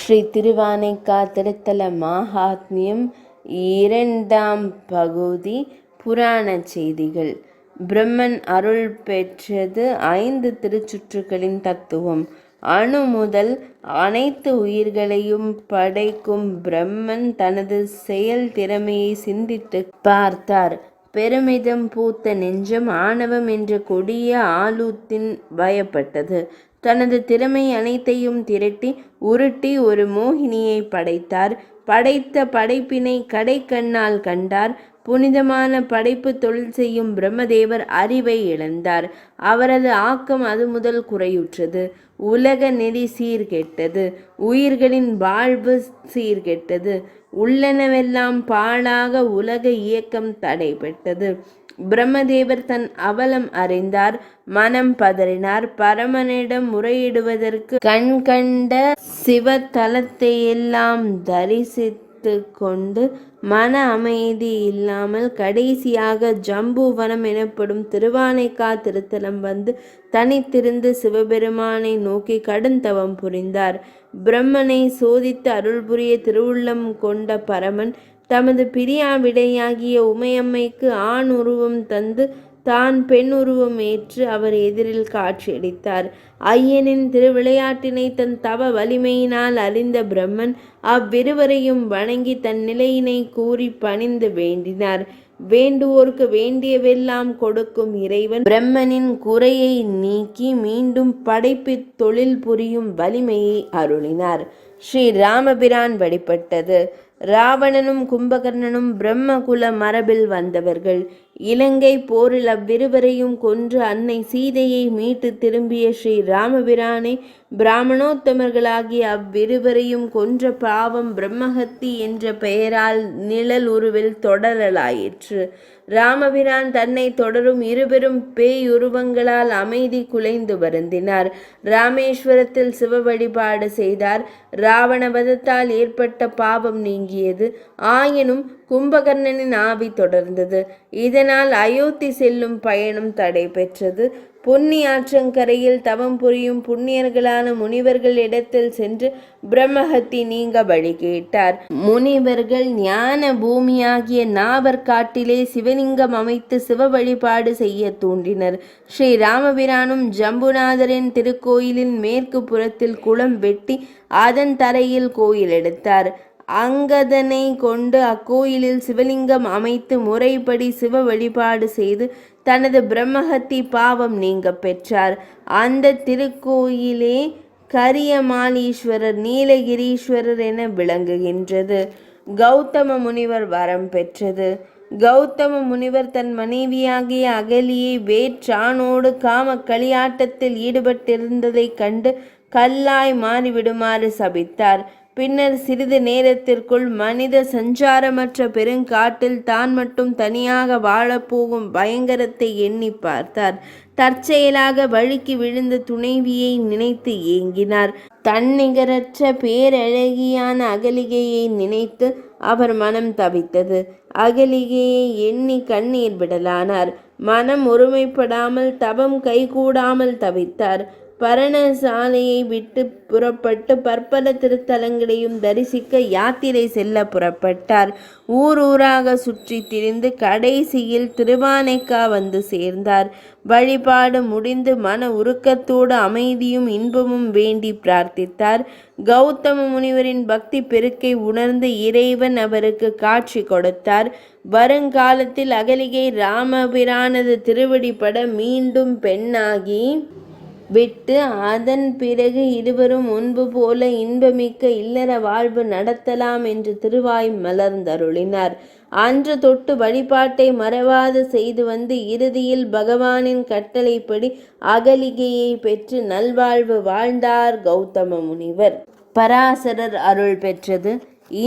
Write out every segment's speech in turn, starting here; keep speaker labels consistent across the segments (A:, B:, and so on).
A: ஸ்ரீ திருவானைக்கா திருத்தல மாஹாத்மியம் இரண்டாம் பகுதி. புராண செய்திகள். பிரம்மன் அருள் பெற்றது 5 திருச்சுற்றுகளின் தத்துவம். அணு முதல் அனைத்து உயிர்களையும் படைக்கும் பிரம்மன் தனது செயல் திறமையை சிந்தித்து பார்த்தார். பெருமிதம் பூத்த நெஞ்சம் ஆணவம் என்ற கொடிய ஆளுத்தின் பயப்பட்டது. தனது திறமை அனைத்தையும் திரட்டி உருட்டி ஒரு மோகினியை படைத்தார். படைத்த படைப்பினை கடைக்கண்ணால் கண்டார். புனிதமான படைப்பு தொழில் செய்யும் பிரம்மதேவர் அறிவை இழந்தார். அவரது ஆக்கம் அது முதல் குறையுற்றது. உலக நெறி சீர்கெட்டது. உயிர்களின் வாழ்வு சீர்கெட்டது. உள்ளனவெல்லாம் பாழாக உலக இயக்கம் தடைபட்டது. பிரம்மதேவர் தன் அவலம் அறிந்தார். மனம் பதறினார். பரமனிடம் முறையிடுவதற்கு கண்கண்ட சிவத்தலத்தையெல்லாம் தரிசித்து கொண்டு மன அமைதி இல்லாமல் கடைசியாக ஜம்புவனம் எனப்படும் திருவானைக்கா திருத்தலம் வந்து தனித்திருந்து சிவபெருமானை நோக்கி கடுந்தவம் புரிந்தார். பிரம்மனை சோதித்து அருள் புரிய திருவுள்ளம் கொண்ட பரமன் தமது பிரியாவிடையாகிய உமையம்மைக்கு ஆண் உருவம் தந்து தான் பெண் உருவம் ஏற்று அவர் எதிரில் காட்சியளித்தார். ஐயனின் திருவிளையாட்டினை தன் தவ வலிமையினால் அறிந்த பிரம்மன் அவ்விருவரையும் வணங்கி தன் நிலையினை கூறி பணிந்து வேண்டினார். வேண்டுவோர்க்கு வேண்டியவெல்லாம் கொடுக்கும் இறைவன் பிரம்மனின் குறையை நீக்கி மீண்டும் படைப்பு தொழில் புரியும் வலிமையை அருளினார். ஸ்ரீ ராமபிரான் வழிபட்டது. ராவணனும் கும்பகர்ணனும் பிரம்மகுல மரபில் வந்தவர்கள். இலங்கை போரில் அவ்விருவரையும் கொன்று அன்னை சீதையை மீட்டு திரும்பிய ஸ்ரீ ராமபிரானை பிராமணோத்தமர்களாகிய அவ்விருவரையும் கொன்ற பாவம் பிரம்மஹத்தி என்ற பெயரால் நிழல் உருவில் தொடரலாயிற்று. ராமபிரான் தன்னை தொடரும் இருபெரும் பேயுருவங்களால் அமைதி குலைந்து வருந்தினார். ராமேஸ்வரத்தில் சிவ வழிபாடு செய்தார். ராவணவதத்தால் ஏற்பட்ட பாவம் நீங்கியது. ஆயினும் கும்பகர்ணனின் ஆவி தொடர்ந்தது. இதனால் அயோத்தி செல்லும் பயணம் தடை பெற்றது. பொன்னியாற்றங்கரையில் தவம் புரியும் புண்ணியர்களான முனிவர்கள் இடத்தில் சென்று பிரம்மஹத்தி நீங்க வழி கேட்டார். முனிவர்கள் ஞான பூமியாகிய நாவற்காட்டிலே சிவலிங்கம் அமைத்து சிவ வழிபாடு செய்ய தூண்டினர். ஸ்ரீ ராமபிரானும் ஜம்புநாதரின் திருக்கோயிலின் மேற்கு புறத்தில் குளம் வெட்டி அதன் தரையில் கோயில் எடுத்தார். அங்கதனை கொண்டு அக்கோயிலில் சிவலிங்கம் அமைத்து முறைப்படி சிவ வழிபாடு செய்து தனது பிரம்மஹத்தி பாவம் நீங்க பெற்றார். அந்த திருக்கோயிலே கரியமாலீஸ்வரர் நீலகிரீஸ்வரர் என விளங்குகின்றது. கௌதம முனிவர் வரம் பெற்றது. கௌதம முனிவர் தன் மனைவியாகிய அகலியை வேற்றானோடு காம களியாட்டத்தில் ஈடுபட்டிருந்ததைக் கண்டு கல்லாய் மாறிவிடுமாறு சபித்தார். பின்னர் சிறிது நேரத்திற்குள் மனித சஞ்சாரமற்ற பெருங்காட்டில் தான் மட்டும் தனியாக வாழப்போகும் பயங்கரத்தை எண்ணி பார்த்தார். தற்செயலாக வழுக்கி விழுந்த துணைவியை நினைத்து ஏங்கினார். தன்னிகரற்ற பேரழகியான அகலிகையை நினைத்து அவர் மனம் தவித்தது. அகலிகையை எண்ணி கண்ணீர் விடலானார். மனம் ஒருமைப்படாமல் தவம் கைகூடாமல் தவித்தார். பரணசாலையை விட்டு புறப்பட்டு பற்பல திருத்தலங்களையும் தரிசிக்க யாத்திரை செல்ல புறப்பட்டார். ஊராக சுற்றி திரிந்து கடைசியில் திருவானைக்கா வந்து சேர்ந்தார். வழிபாடு முடிந்து மன உருக்கத்தோடு அமைதியும் இன்பமும் வேண்டி பிரார்த்தித்தார். கௌதம முனிவரின் பக்தி பெருக்கை உணர்ந்து இறைவன் அவருக்கு காட்சி கொடுத்தார். வருங்காலத்தில் அகலிகை ராமபிரானது திருவடிப்பட மீண்டும் பெண்ணாகி விட்டு அதன் பிறகு இருவரும் முன்பு போல இன்பமிக்க இல்லற வாழ்வு நடத்தலாம் என்று திருவாய் மலர்ந்தருளினார். அன்று தொட்டு வழிபாட்டை மறவாது செய்து வந்து இறுதியில் பகவானின் கட்டளைப்படி அகலிகையை பெற்று நல்வாழ்வு வாழ்ந்தார் கௌதம முனிவர். பராசரர் அருள் பெற்றது.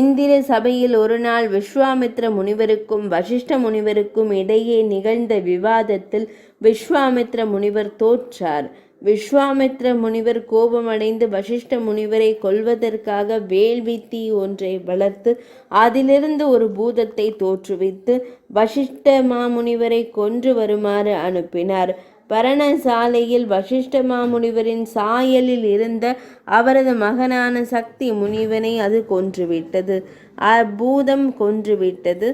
A: இந்திர சபையில் ஒரு நாள் விஸ்வாமித்ர முனிவருக்கும் வசிஷ்ட முனிவருக்கும் இடையே நிகழ்ந்த விவாதத்தில் விஸ்வாமித்ர முனிவர் தோற்றார். விஸ்வாமித்ர முனிவர் கோபமடைந்து வசிஷ்ட முனிவரை கொல்வதற்காக வேள்வித்தி ஒன்றை வளர்த்து அதிலிருந்து ஒரு பூதத்தை தோற்றுவித்து வசிஷ்ட மாமுனிவரை கொன்று வருமாறு அனுப்பினார். பரணசாலையில் வசிஷ்ட மாமுனிவரின் சாயலில் இருந்த அவரது மகனான சக்தி முனிவனை அது கொன்றுவிட்டது. பூதம் கொன்றுவிட்டது.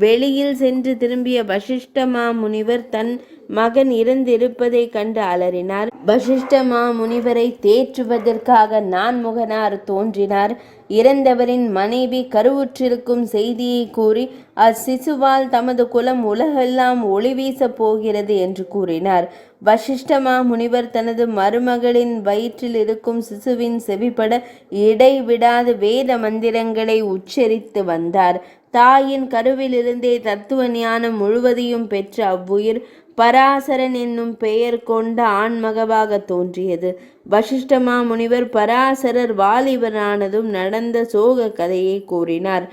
A: வெளியில் சென்று திரும்பிய வசிஷ்ட மாமுனிவர் தன் மகன் இறந்திருப்பதைக் கண்டு அலறினார். வசிஷ்ட மாமுனிவரை தேற்றுவதற்காக நான்முகனார் தோன்றினார். இறந்தவரின் மனைவி கருவுற்றிருக்கும் செய்தியை கூறி அச்சிசுவால் தமது குலம் உலகெல்லாம் ஒளி வீசப் போகிறது என்று கூறினார். வசிஷ்ட மாமுனிவர் தனது மருமகளின் வயிற்றில் இருக்கும் சிசுவின் செவிப்பட இடைவிடாது வேத மந்திரங்களை உச்சரித்து வந்தார். தாயின் கருவிலிருந்தே தத்துவ ஞானம் முழுவதையும் பெற்ற அவ்வுயிர் பராசரன் என்னும் பெயர் கொண்ட ஆண்மகவாக தோன்றியது. வசிஷ்ட மாமுனிவர் பராசரர் வாலிபரானதும் நடந்த சோக கதையை கூறினார்.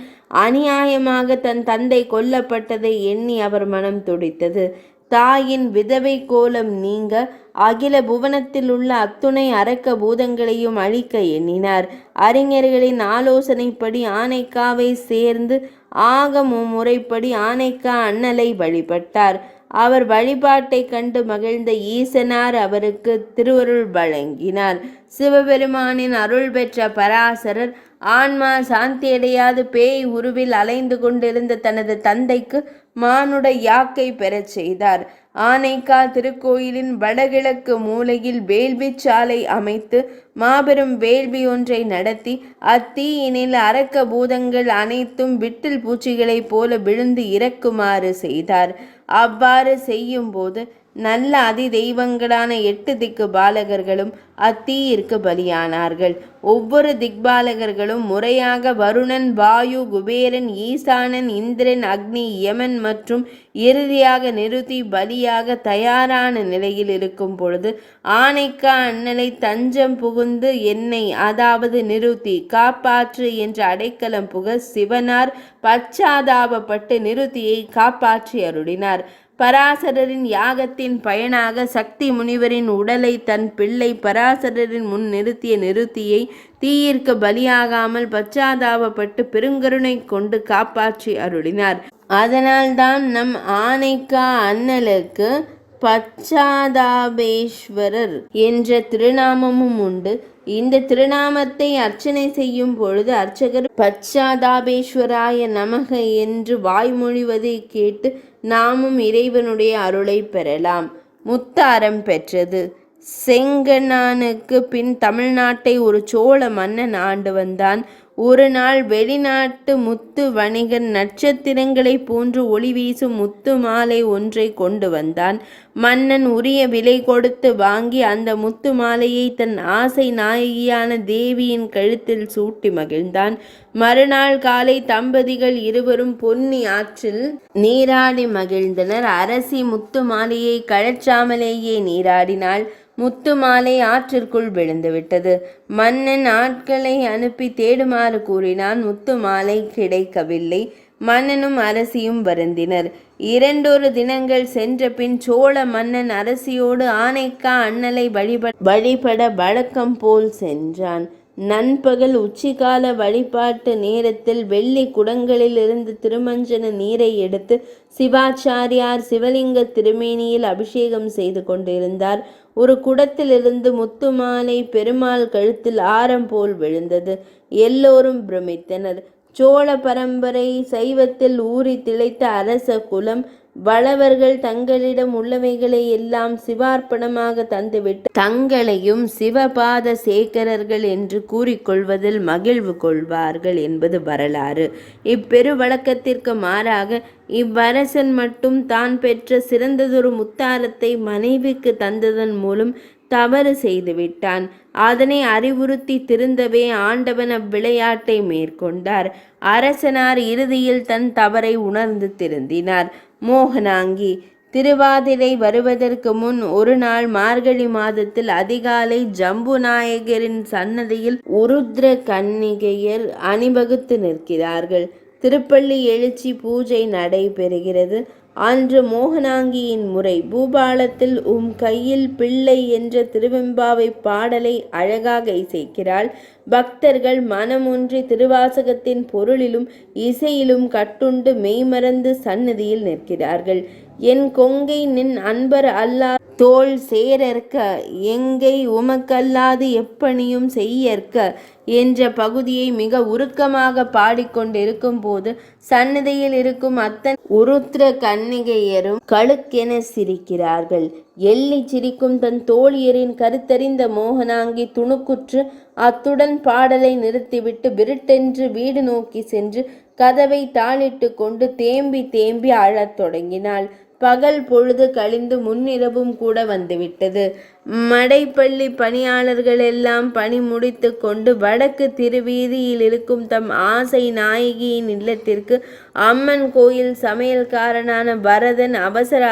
A: அநியாயமாக தன் தந்தை கொல்லப்பட்டதை எண்ணி அவர் மனம் துடித்தது. தாயின் விதவை கோலம் நீங்க அகில புவனத்தில் உள்ள அத்துணை அரக்க பூதங்களையும் அழிக்க எண்ணினார். அறிஞர்களின் ஆலோசனைப்படி ஆனைக்காவை சேர்ந்து ஆகம முறைப்படி ஆனைக்கா அண்ணலை வழிபட்டார். அவர் வழிபாட்டை கண்டு மகிழ்ந்த ஈசனார் அவருக்கு திருவருள் வழங்கினார். சிவபெருமானின் அருள் பெற்ற பராசரர் ஆன்மா சாந்தியடையாது பேய் உருவில் அலைந்து கொண்டிருந்த தனது தந்தைக்கு மானுட யாக்கை பெறச் செய்தார். ஆனைக்கா திருக்கோயிலின் வடகிழக்கு மூலையில் வேள்வி சாலை அமைத்து மாபெரும் வேள்வி ஒன்றை நடத்தி அத்தீயினில் அரக்க பூதங்கள் அனைத்தும் விட்டில் பூச்சிகளைப் போல விழுந்து இறக்குமாறு செய்தார். அவ்வாறு செய்யும் போது நல்ல அதி தெய்வங்களான 8 திக்கு பாலகர்களும் அத்தீயிற்கு பலியானார்கள். ஒவ்வொரு திக்பாலகர்களும் முறையாக வருணன், வாயு, குபேரன், ஈசானன், இந்திரன், அக்னி, யமன் மற்றும் இறுதியாக நிருதி பலியாக தயாரான நிலையில் இருக்கும் பொழுது ஆனைக்கா அண்ணலை தஞ்சம் புகுந்து என்னை, அதாவது நிருதி, காப்பாற்று என்ற அடைக்கலம் புக சிவனார் பச்சாதாபப்பட்டு நிருதியை காப்பாற்றி அருளினார். பராசரரின் யாகத்தின் பயனாக சக்தி முனிவரின் உடலை தன் பிள்ளை பராசரரின் முன் நிறுத்திய நிருதியை தீயிற்கு பலியாகாமல் பச்சாதாபப்பட்டு பெருங்கருணை கொண்டு காப்பாற்றி அருளினார். அதனால்தான் நம் ஆனைக்கா அண்ணலுக்கு பச்சாதாபேஸ்வரர் என்ற திருநாமமும் உண்டு. இந்த திருநாமத்தை அர்ச்சனை செய்யும் பொழுது அர்ச்சகர் பச்சாதாபேஸ்வராய நமக என்று வாய்மொழிவதை கேட்டு நாமும் இறைவனுடைய அருளை பெறலாம். முத்தாரம் பெற்றது. செங்கண்ணானுக்கு பின் தமிழ்நாட்டை ஒரு சோழ மன்னன் ஆண்டு வந்தான். ஒரு நாள் வெளிநாட்டு முத்து வணிகன் நட்சத்திரங்களை போன்று ஒளி வீசும் முத்து மாலை ஒன்றை கொண்டு வந்தான். மன்னன் உரிய விலை கொடுத்து வாங்கி அந்த முத்து மாலையை தன் ஆசை நாயகியான தேவியின் கழுத்தில் சூட்டி மகிழ்ந்தான். மறுநாள் காலை தம்பதிகள் இருவரும் பொன்னி ஆற்றில் நீராடி மகிழ்ந்தனர். அரசி முத்து மாலையை கழற்றாமலேயே நீராடினாள். முத்து மாலை ஆற்றிற்குள் விழுந்துவிட்டது. மன்னன் ஆட்களை அனுப்பி தேடுமாறு கூறினான். முத்து மாலை கிடைக்கவில்லை. மன்னனும் அரசியும் வருந்தினர். 2 தினங்கள் சென்ற பின் சோழ மன்னன் அரசியோடு ஆனைக்கா அண்ணலை வழிபட வழக்கம் போல் சென்றான். நண்பகல் உச்சிகால வழிபாட்டு நேரத்தில் வெள்ளி குடங்களிலிருந்து திருமஞ்சன நீரை எடுத்து சிவாச்சாரியார் சிவலிங்க திருமேனியில் அபிஷேகம் செய்து கொண்டிருந்தார். ஒரு குடத்திலிருந்து முத்து மாலை பெருமாள் கழுத்தில் ஆரம் போல் விழுந்தது. எல்லோரும் பிரமித்தனர். சோழ பரம்பரை சைவத்தில் ஊறி திளைத்த அரச குலம் வளவர்கள் தங்களிடம் உள்ளவைகளை எல்லாம் சிவார்ப்பணமாக தந்துவிட்டு தங்களையும் சிவபாத சேகரர்கள் என்று கூறிக்கொள்வதில் மகிழ்வு கொள்வார்கள் என்பது வரலாறு. இப்பெரு வழக்கத்திற்கு மாறாக இவ்வரசன் மட்டும் தான் பெற்ற சிறந்ததொரு முத்தாரத்தை மனைவிக்கு தந்ததன் மூலம் தவறு செய்துவிட்டான். அதனை அறிவுறுத்தி திருந்தவே ஆண்டவன் அவ்விளையாட்டை மேற்கொண்டார். அரசனார் இறுதியில் தன் தவறை உணர்ந்து திருந்தினார். மோகனாங்கி. திருவாதிரை வருவதற்கு முன் ஒரு நாள் மார்கழி மாதத்தில் அதிகாலை ஜம்புநாயகரின் சன்னதியில் உருத்ர கன்னிகையர் அணிவகுத்து நிற்கிறார்கள். திருப்பள்ளி எழுச்சி பூஜை நடைபெறுகிறது. அன்று மோகனாங்கியின் முறை. பூபாலத்தில் கையில் பிள்ளை என்ற திருவெம்பாவை பாடலை அழகாக இசைக்கிறாள். பக்தர்கள் மனமொன்றி திருவாசகத்தின் பொருளிலும் இசையிலும் கட்டுண்டு மெய்மறந்து சந்நிதியில் நிற்கிறார்கள். என் கொங்கை நின் அன்பர் அல்லா தோள் சேரற்க எங்கை உமக்கல்லாது எப்பணியும் செய்யற்க என்ற பகுதியை மிக உருக்கமாக பாடிக்கொண்டிருக்கும் போது சந்நிதியில் இருக்கும் அத்தன் உருத்திர கன்னிகையரும் கழுக்கென சிரிக்கிறார்கள். எள்ளி சிரிக்கும் தன் தோழியரின் கருத்தறிந்த மோகனாங்கி துணுக்குற்று அத்துடன் பாடலை நிறுத்திவிட்டு விருட்டென்று வீடு நோக்கி சென்று கதவை தாளிட்டு கொண்டு தேம்பி தேம்பி அழத் தொடங்கினாள். பகல் பொழுது கழிந்து முன்னிரவும் கூட வந்துவிட்டது. மடைப்பள்ளி பணியாளர்கள் எல்லாம் பணி முடித்து கொண்டு வடக்கு திருவீதியில் இருக்கும் தம் ஆசை நாயகியின் இல்லத்திற்கு அம்மன் கோயில் சமையல்காரனான பரதன்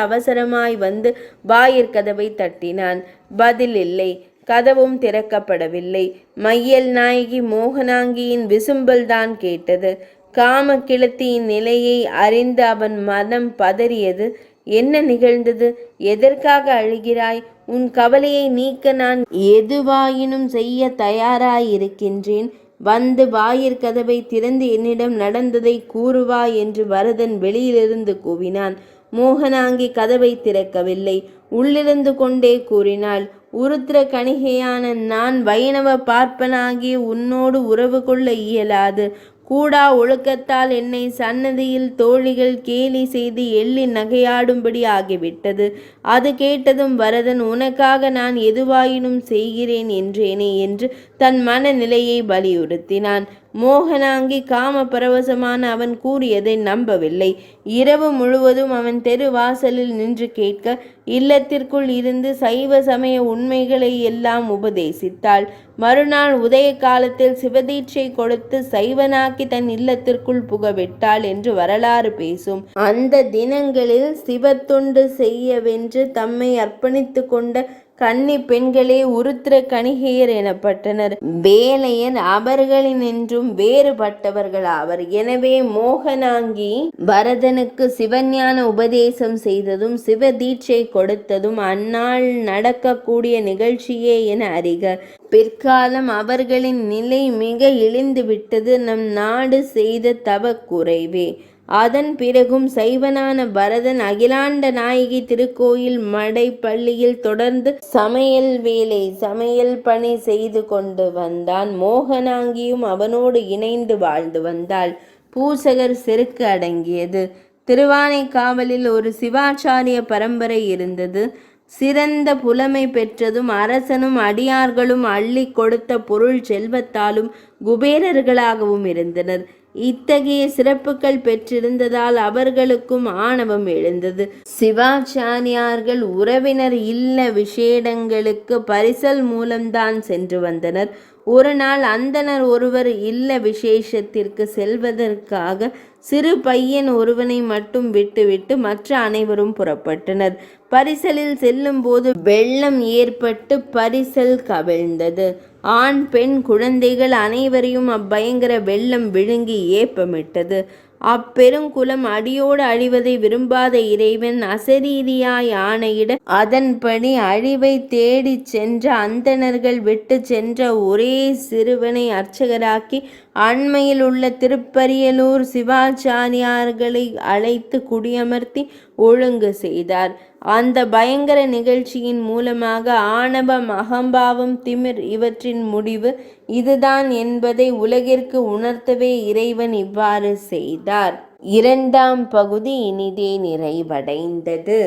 A: அவசரமாய் வந்து வாயிற்கதவை தட்டினான். பதில் இல்லை. கதவும் திறக்கப்படவில்லை. மையல் நாயகி மோகனாங்கியின் விசும்பல் தான் கேட்டது. காம கிளத்தியின் நிலையை அறிந்து அவன் மனம் பதறியது. என்ன நிகழ்ந்தது? எதற்காக அழுகிறாய்? உன் கவலையை நீக்க நான் எதுவாயினும் செய்ய தயாராயிருக்கின்றேன். வந்து வாயிற்கதவை திறந்து என்னிடம் நடந்ததை கூறுவாய் என்று வரதன் வெளியிலிருந்து கூவினான். மோகனாங்கி கதவை திறக்கவில்லை. உள்ளிருந்து கொண்டே கூறினாள், உருத்திர கணிகையான நான் வைணவ பார்ப்பனாகிய உன்னோடு உறவு கொள்ள இயலாது. கூடா ஒழுக்கத்தால் என்னை சன்னதியில் தோழிகள் கேலி செய்து எள்ளி நகையாடும்படி ஆகிவிட்டது. அது கேட்டதும் வரதன், உனக்காக நான் எதுவாயினும் செய்கிறேன் என்றேனே என்று தன் மனநிலையை வலியுறுத்தினான். மோகனாங்கி காம பரவசமான அவன் கூறியதை நம்பவில்லை. இரவு முழுவதும் அவன் தெரு வாசலில் நின்று கேட்க, இல்லத்திற்குள் இருந்து சைவ சமய உண்மைகளை எல்லாம் உபதேசித்தாள். மறுநாள் உதய காலத்தில் சிவதீட்சை கொடுத்து சைவனாக்கி தன் இல்லத்திற்குள் புகவிட்டாள் என்று வரலாறு பேசும். அந்த தினங்களில் சிவத்தொண்டு செய்யவென்று தம்மை அர்ப்பணித்து கொண்ட கன்னி பெண்களே உருத்திர கணிகையர் எனப்பட்டனர். வேலையர் அவர்களினின்றும் வேறுபட்டவர்களாவர். எனவே மோகனாங்கி பரதனுக்கு சிவஞான உபதேசம் செய்ததும் சிவ தீட்சை கொடுத்ததும் அந்நாள் நடக்கக்கூடிய நிகழ்ச்சியே என அறிக. பிற்காலம் அவர்களின் நிலை மிக இழிந்து விட்டது. நம் நாடு செய்த தவ குறைவே. அதன் பிறகும் சைவனான பரதன் அகிலாண்ட நாயகி திருக்கோயில் மடைப்பள்ளியில் தொடர்ந்து சமையல் பணி செய்து கொண்டு வந்தான். மோகனாங்கியும் அவனோடு இணைந்து வாழ்ந்து வந்தாள். பூசகர் செருக்கு அடங்கியது. திருவானைக்காவலில் ஒரு சிவாச்சாரிய பரம்பரை இருந்தது. சிறந்த புலமை பெற்றதும் அரசனும் அடியார்களும் அள்ளி கொடுத்த பொருள் செல்வத்தாலும் குபேரர்களாகவும் இருந்தனர். இத்தகைய சிறப்புகள் பெற்றிருந்ததால் அவர்களுக்கும் ஆணவம் எழுந்தது. சிவாச்சாரியார்கள் உறவினர் இல்ல விசேடங்களுக்கு பரிசல் மூலம்தான் சென்று வந்தனர். ஒரு நாள் அந்தணர் ஒருவர் இல்ல விசேஷத்திற்கு செல்வதற்காக சிறு பையன் ஒருவனை மட்டும் விட்டுவிட்டு மற்ற அனைவரும் புறப்பட்டனர். பரிசலில் செல்லும் போது வெள்ளம் ஏற்பட்டு பரிசல் கவிழ்ந்தது. ஆண் பெண் குழந்தைகள் அனைவரையும் அப்பயங்கர வெள்ளம் விழுங்கி ஏப்பமிட்டது. அப்பெருங்குலம் அடியோடு அழிவதை விரும்பாத இறைவன் அசரீரியாய் ஆணையிட அதன்படி அழிவை தேடி சென்ற அந்தணர்கள் விட்டு சென்ற ஒரே சிறுவனை அர்ச்சகராக்கி அண்மையில் உள்ள திருப்பரியலூர் சிவாச்சாரியார்களை அழைத்து குடியமர்த்தி ஒழுங்கு செய்தார். அந்த பயங்கர நிகழ்ச்சியின் மூலமாக ஆணவம், அகம்பாவம், திமிர் இவற்றின் முடிவு இதுதான் என்பதை உலகிற்கு உணர்த்தவே இறைவன் இவ்வாறு செய்தார். இரண்டாம் பகுதி இனிதே நிறைவடைந்தது.